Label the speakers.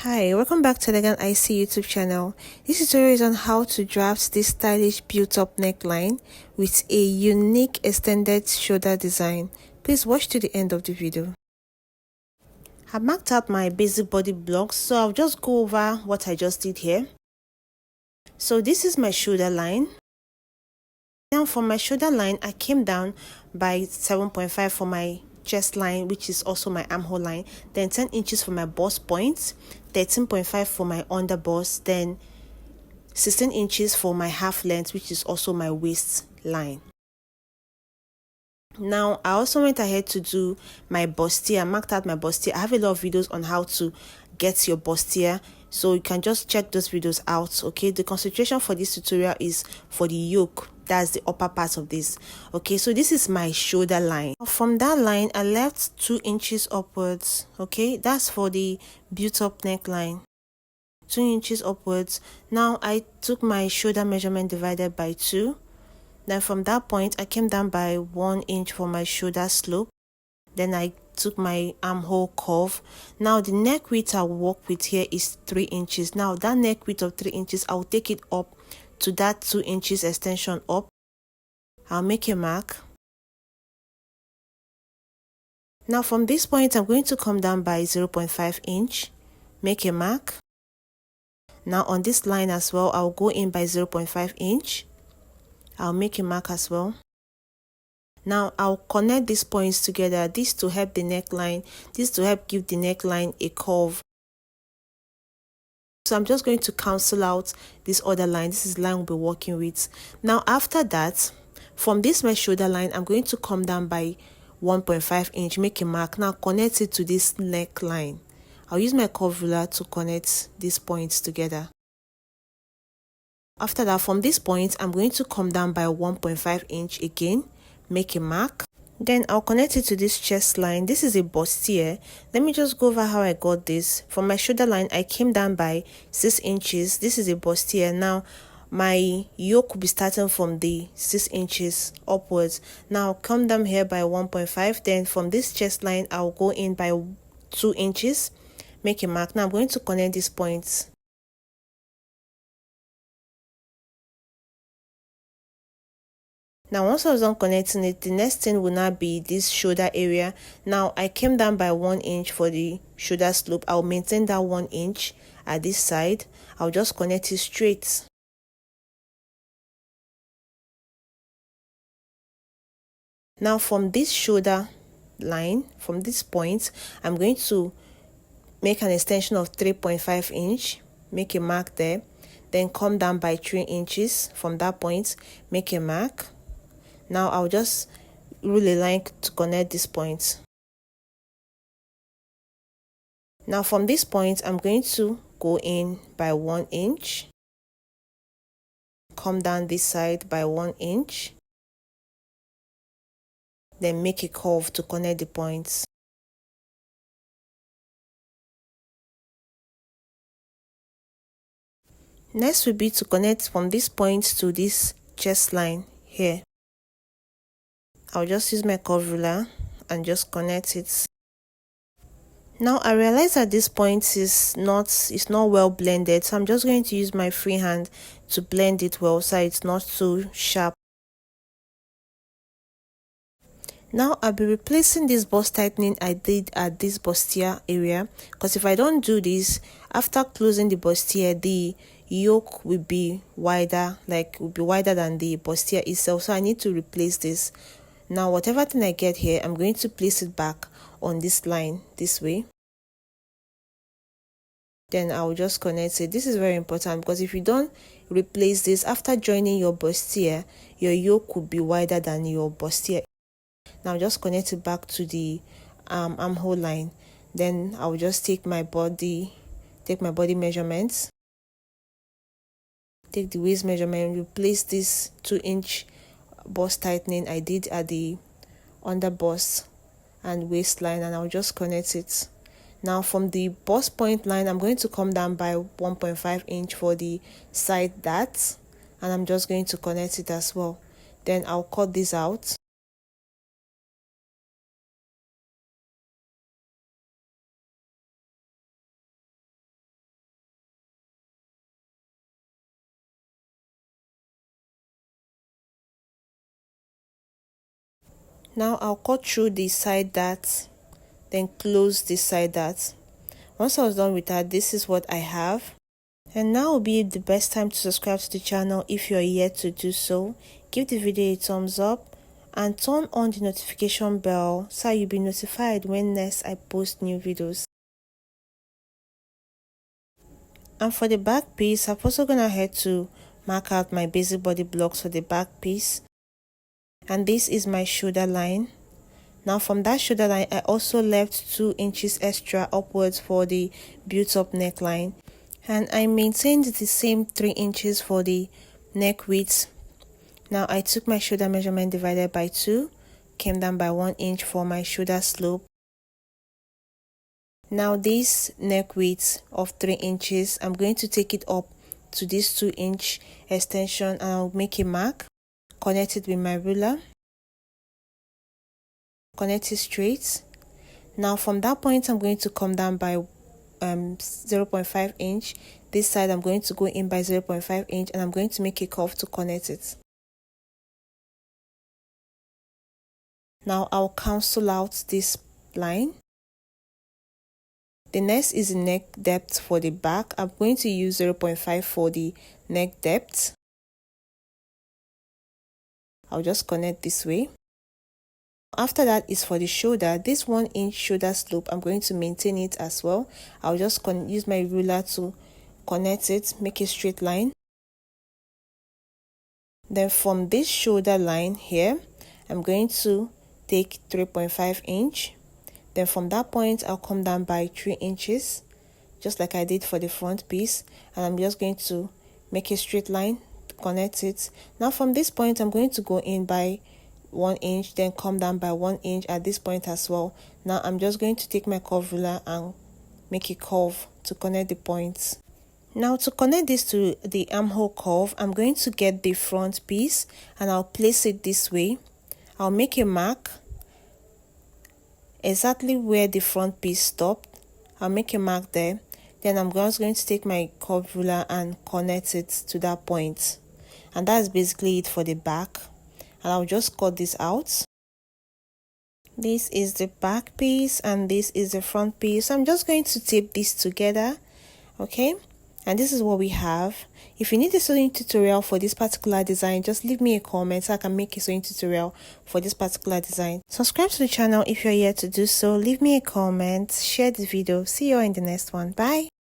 Speaker 1: Hi, welcome back to Elegant IC YouTube channel. This tutorial is on how to draft this stylish built-up neckline with a unique extended shoulder design. Please watch to the end of the video. I marked out my basic body blocks, so I'll just go over what I just did here. So this is my shoulder line. Now for my shoulder line, I came down by 7.5 for my chest line, which is also my armhole line, then 10 inches for my bust point, 13.5 for my under bust, then 16 inches for my half length, which is also my waist line. Now I also went ahead to do my bustier. I marked out my bustier. I have a lot of videos on how to get your bustier, so you can just check those videos out. Okay, the concentration for this tutorial is for the yoke, that's the upper part of this. Okay, so this is my shoulder line. From that line I left 2 inches upwards. Okay, that's for the built up neckline, 2 inches upwards. Now I took my shoulder measurement divided by 2. Then from that point I came down by 1 inch for my shoulder slope. Then I took my armhole curve. Now the neck width I'll work with here is 3 inches. Now that neck width of 3 inches, I'll take it up to that 2 inches extension up. I'll make a mark. Now from this point I'm going to come down by 0.5 inch, make a mark. Now on this line as well, I'll go in by 0.5 inch. I'll make a mark as well. Now I'll connect these points together, this to help the neckline, this to help give the neckline a curve. So I'm just going to cancel out this other line. This is the line we'll be working with. Now after that, from this my shoulder line, I'm going to come down by 1.5 inch, make a mark. Now connect it to this neckline. I'll use my curve ruler to connect these points together. After that, from this point, I'm going to come down by 1.5 inch again, make a mark. Then I'll connect it to this chest line. This is a bustier. Let me just go over how I got this. From my shoulder line, I came down by 6 inches. This is a bustier. Now my yoke will be starting from the 6 inches upwards. Now come down here by 1.5. Then from this chest line, I'll go in by 2 inches, make a mark. Now I'm going to connect these points. Now once I was done connecting it, the next thing will now be this shoulder area. Now I came down by 1 inch for the shoulder slope. I'll maintain that 1 inch at this side. I'll just connect it straight. Now from this shoulder line, from this point, I'm going to make an extension of 3.5 inch, make a mark there. Then come down by 3 inches from that point, make a mark. Now I'll just rule a line to connect this point. Now from this point, I'm going to go in by 1 inch, come down this side by 1 inch, then make a curve to connect the points. Next will be to connect from this point to this chest line here. I'll just use my curve ruler and just connect it. Now I realize that this point is not well blended, so I'm just going to use my free hand to blend it well so it's not so sharp. Now I'll be replacing this bust tightening I did at this bustier area, because if I don't do this, after closing the bustier, the yoke will be wider, will be wider than the bustier itself, so I need to replace this. Now whatever thing I get here, I'm going to place it back on this line this way. Then I'll just connect it. This is very important, because if you don't replace this after joining your bustier, your yoke will be wider than your bustier. Now just connect it back to the armhole line. Then I'll just take my body measurements, take the waist measurement, replace this 2 inch bust tightening I did at the under bust and waistline, and I'll just connect it. Now from the bust point line, I'm going to come down by 1.5 inch for the side dart, and I'm just going to connect it as well. Then I'll cut this out. Now I'll cut through the side dart, then close the side dart. Once I was done with that, this is what I have. And now will be the best time to subscribe to the channel if you are yet to do so. Give the video a thumbs up and turn on the notification bell so you'll be notified when next I post new videos. And for the back piece, I'm also gonna head to mark out my basic body blocks for the back piece. And this is my shoulder line. Now from that shoulder line, I also left 2 inches extra upwards for the built-up neckline. And I maintained the same 3 inches for the neck width. Now I took my shoulder measurement divided by 2, came down by 1 inch for my shoulder slope. Now this neck width of 3 inches, I'm going to take it up to this 2-inch extension and I'll make a mark, connect it with my ruler, connect it straight. Now from that point, I'm going to come down by 0.5 inch. This side I'm going to go in by 0.5 inch and I'm going to make a curve to connect it. Now I'll cancel out this line. The next is the neck depth for the back. I'm going to use 0.5 for the neck depth. I'll just connect this way. After that is for the shoulder. This 1 inch shoulder slope, I'm going to maintain it as well. I'll just use my ruler to connect it, make a straight line. Then from this shoulder line here, I'm going to take 3.5 inch. Then from that point, I'll come down by 3 inches, just like I did for the front piece. And I'm just going to make a straight line to connect it. Now from this point, I'm going to go in by 1 inch, then come down by 1 inch at this point as well. Now I'm just going to take my curve ruler and make a curve to connect the points. Now to connect this to the armhole curve, I'm going to get the front piece and I'll place it this way. I'll make a mark exactly where the front piece stopped. I'll make a mark there. Then I'm just going to take my curve ruler and connect it to that point. And that's basically it for the back. And I'll just cut this out. This is the back piece and this is the front piece. So I'm just going to tape this together, okay? And this is what we have. If you need a sewing tutorial for this particular design, just leave me a comment so I can make a sewing tutorial for this particular design. Subscribe to the channel if you're yet to do so. Leave me a comment, share this video. See you all in the next one. Bye.